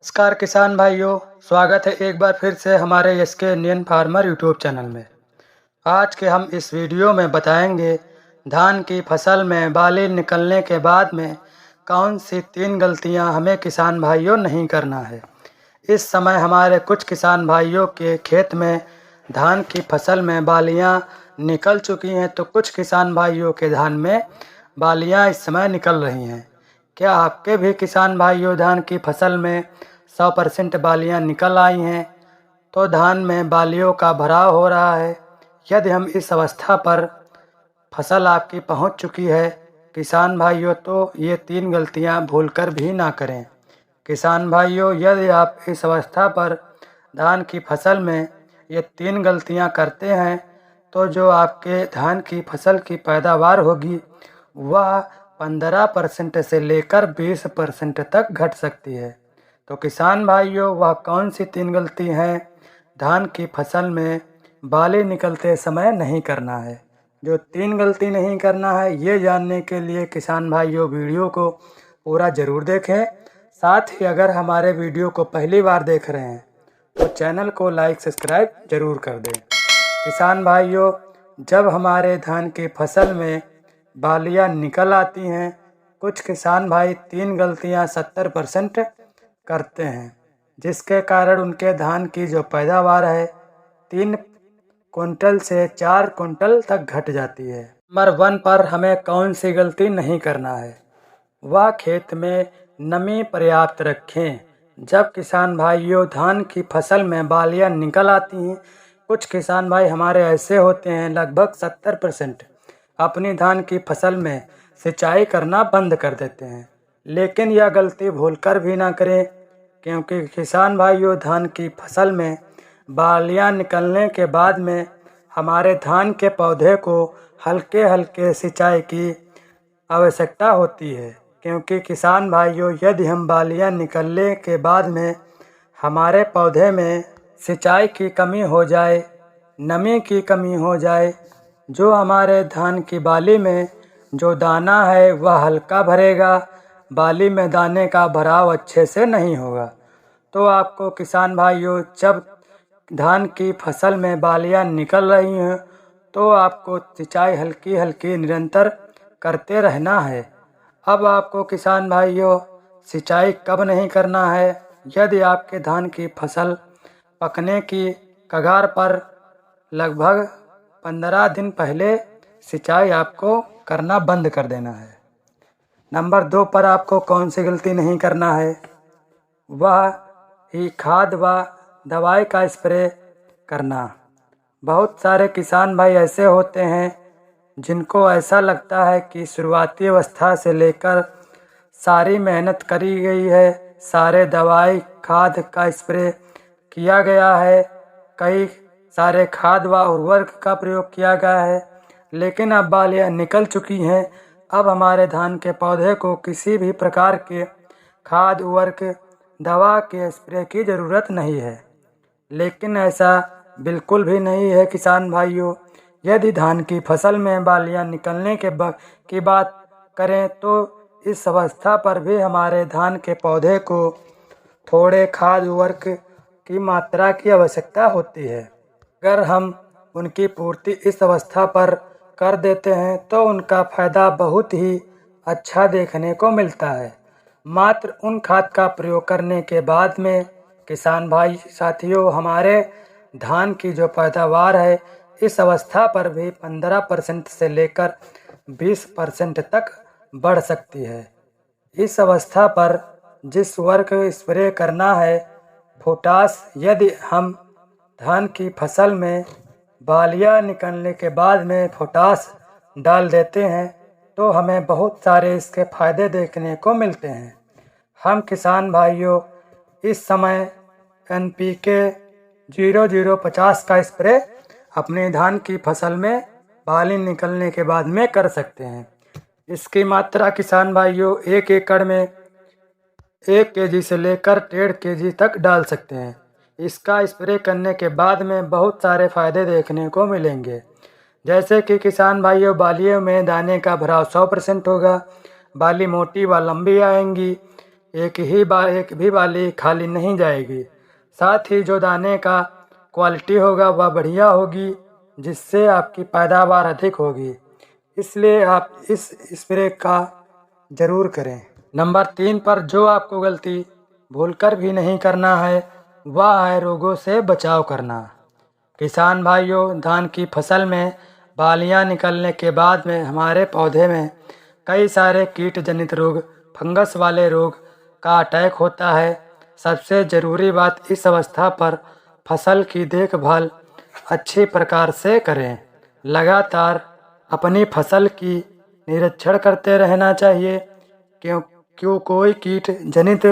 नमस्कार किसान भाइयों, स्वागत है एक बार फिर से हमारे SK Indian farmer YouTube channel में। आज के हम इस वीडियो में बताएंगे धान की फसल में बाली निकलने के बाद में कौन सी 3 गलतियां हमें किसान भाइयों नहीं करना है। इस समय हमारे कुछ किसान भाइयों के खेत में धान की फसल में बालियां निकल चुकी हैं, तो कुछ किसान भाइयों के धान में बालियां इस समय निकल रही हैं। क्या आपके भी किसान भाइयों धान की फसल में 100% बालियां निकल आई हैं, तो धान में बालियों का भराव हो रहा है। यदि हम इस अवस्था पर फसल आपकी पहुंच चुकी है किसान भाइयों, तो ये 3 गलतियां भूलकर भी ना करें। किसान भाइयों, यदि आप इस अवस्था पर धान की फसल में ये 3 गलतियां करते हैं, तो जो आपके धान की फसल की पैदावार होगी वह 15% से लेकर 20% तक घट सकती है। तो किसान भाइयों, वह कौन सी 3 गलती हैं धान की फसल में बाली निकलते समय नहीं करना है। जो 3 गलती नहीं करना है, ये जानने के लिए किसान भाइयों वीडियो को पूरा ज़रूर देखें। साथ ही अगर हमारे वीडियो को पहली बार देख रहे हैं तो चैनल को लाइक सब्सक्राइब ज़रूर कर दें। किसान भाइयों, जब हमारे धान की फसल में बालियां निकल आती हैं, कुछ किसान भाई 3 गलतियां 70% करते हैं, जिसके कारण उनके धान की जो पैदावार है 3 कुंटल से 4 कुंटल तक घट जाती है। नंबर 1 पर हमें कौन सी गलती नहीं करना है, वह खेत में नमी पर्याप्त रखें। जब किसान भाइयों धान की फसल में बालियां निकल आती हैं, कुछ किसान भाई हमारे ऐसे होते हैं लगभग 70% अपनी धान की फसल में सिंचाई करना बंद कर देते हैं। लेकिन यह गलती भूलकर भी ना करें, क्योंकि किसान भाइयों धान की फसल में बालियां निकलने के बाद में हमारे धान के पौधे को हल्के हल्के सिंचाई की आवश्यकता होती है। क्योंकि किसान भाइयों, यदि हम बालियां निकलने के बाद में हमारे पौधे में सिंचाई की कमी हो जाए, नमी की कमी हो जाए, जो हमारे धान की बाली में जो दाना है वह हल्का भरेगा, बाली में दाने का भराव अच्छे से नहीं होगा। तो आपको किसान भाइयों, जब धान की फसल में बालियां निकल रही हैं, तो आपको सिंचाई हल्की हल्की निरंतर करते रहना है। अब आपको किसान भाइयों सिंचाई कब नहीं करना है, यदि आपके धान की फसल पकने की कगार पर लगभग 15 दिन पहले सिंचाई आपको करना बंद कर देना है। नंबर 2 पर आपको कौन सी गलती नहीं करना है, वह ही खाद व दवाई का स्प्रे करना। बहुत सारे किसान भाई ऐसे होते हैं जिनको ऐसा लगता है कि शुरुआती अवस्था से लेकर सारी मेहनत करी गई है, सारे दवाई खाद का स्प्रे किया गया है, कई सारे खाद व उर्वरक का प्रयोग किया गया है, लेकिन अब बालियां निकल चुकी हैं। अब हमारे धान के पौधे को किसी भी प्रकार के खाद उर्वरक दवा के स्प्रे की ज़रूरत नहीं है। लेकिन ऐसा बिल्कुल भी नहीं है किसान भाइयों। यदि धान की फसल में बालियां निकलने की बात करें, तो इस अवस्था पर भी हमारे धान के पौधे को थोड़े खाद उर्वरक की मात्रा की आवश्यकता होती है। अगर हम उनकी पूर्ति इस अवस्था पर कर देते हैं तो उनका फ़ायदा बहुत ही अच्छा देखने को मिलता है। मात्र उन खाद का प्रयोग करने के बाद में किसान भाई साथियों, हमारे धान की जो पैदावार है इस अवस्था पर भी 15% से लेकर 20% तक बढ़ सकती है। इस अवस्था पर जिस उर्वरक स्प्रे करना है पोटाश, यदि हम धान की फसल में बालियां निकलने के बाद में पोटाश डाल देते हैं तो हमें बहुत सारे इसके फायदे देखने को मिलते हैं। हम किसान भाइयों इस समय NPK 0050 का स्प्रे अपने धान की फसल में बाली निकलने के बाद में कर सकते हैं। इसकी मात्रा किसान भाइयों 1 एकड़ में 1 kg से लेकर 1.5 kg तक डाल सकते हैं। इसका स्प्रे करने के बाद में बहुत सारे फायदे देखने को मिलेंगे, जैसे कि किसान भाइयों बालियों में दाने का भराव 100% होगा, बाली मोटी व लंबी आएंगी, एक भी बाली खाली नहीं जाएगी। साथ ही जो दाने का क्वालिटी होगा वह बढ़िया होगी, जिससे आपकी पैदावार अधिक होगी। इसलिए आप इस स्प्रे का ज़रूर करें। नंबर 3 पर जो आपको गलती भूलकर भी नहीं करना है वह है रोगों से बचाव करना। किसान भाइयों, धान की फसल में बालियां निकलने के बाद में हमारे पौधे में कई सारे कीट जनित रोग, फंगस वाले रोग का अटैक होता है। सबसे ज़रूरी बात, इस अवस्था पर फसल की देखभाल अच्छी प्रकार से करें। लगातार अपनी फसल की निरीक्षण करते रहना चाहिए। क्यों कोई कीट जनित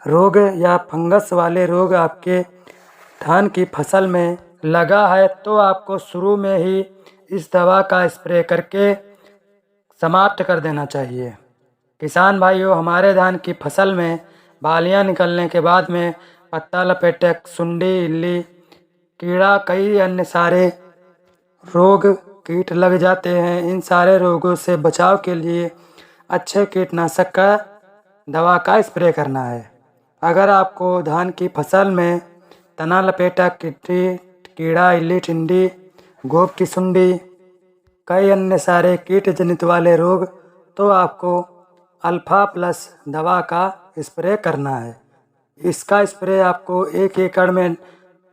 रोग या फंगस वाले रोग आपके धान की फसल में लगा है तो आपको शुरू में ही इस दवा का स्प्रे करके समाप्त कर देना चाहिए। किसान भाइयों, हमारे धान की फसल में बालियां निकलने के बाद में पत्ता लपेटक, सुंडी, इल्ली, कीड़ा, कई अन्य सारे रोग कीट लग जाते हैं। इन सारे रोगों से बचाव के लिए अच्छे कीटनाशक का दवा का स्प्रे करना है। अगर आपको धान की फसल में तना लपेटक, कीड़ा, इल्ली, टिड्डी, गोप की सुंडी, कई अन्य सारे कीट जनित वाले रोग, तो आपको अल्फा प्लस दवा का स्प्रे करना है। इसका स्प्रे आपको 1 एकड़ में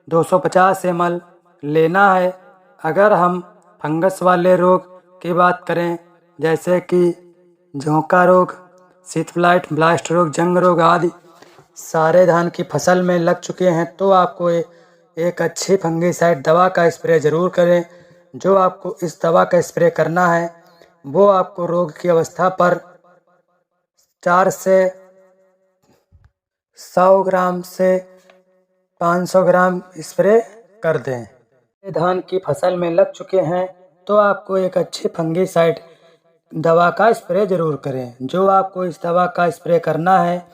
250 ml लेना है। अगर हम फंगस वाले रोग की बात करें, जैसे कि झोंका रोग, शीत फ्लाइट, ब्लास्ट रोग, जंग रोग आदि सारे धान की फसल में लग चुके हैं तो आपको एक अच्छी फंगीसाइड दवा का स्प्रे ज़रूर करें। जो आपको इस दवा का स्प्रे करना है वो आपको रोग की अवस्था पर 4 से 100 ग्राम से 500 ग्राम स्प्रे कर दें। धान की फसल में लग चुके हैं तो आपको एक अच्छी फंगीसाइड दवा का स्प्रे ज़रूर करें। जो आपको इस दवा का स्प्रे करना है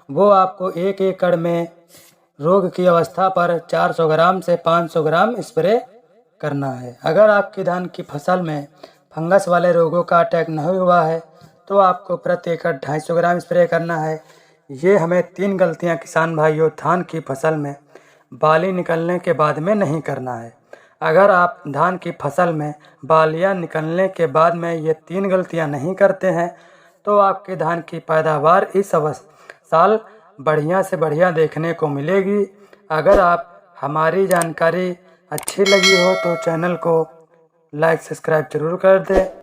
वो आपको 1 एकड़ में रोग की अवस्था पर 400 ग्राम से 500 ग्राम स्प्रे करना है। अगर आपकी धान की फसल में फंगस वाले रोगों का अटैक नहीं हुआ है तो आपको प्रति एकड़ 250 ग्राम स्प्रे करना है। ये हमें 3 गलतियां किसान भाइयों धान की फसल में बाली निकलने के बाद में नहीं करना है। अगर आप धान की फसल में बालियां निकलने के बाद में ये 3 गलतियां नहीं करते हैं तो आपके धान की पैदावार इस साल बढ़िया से बढ़िया देखने को मिलेगी। अगर आप हमारी जानकारी अच्छी लगी हो तो चैनल को लाइक सब्सक्राइब जरूर कर दें।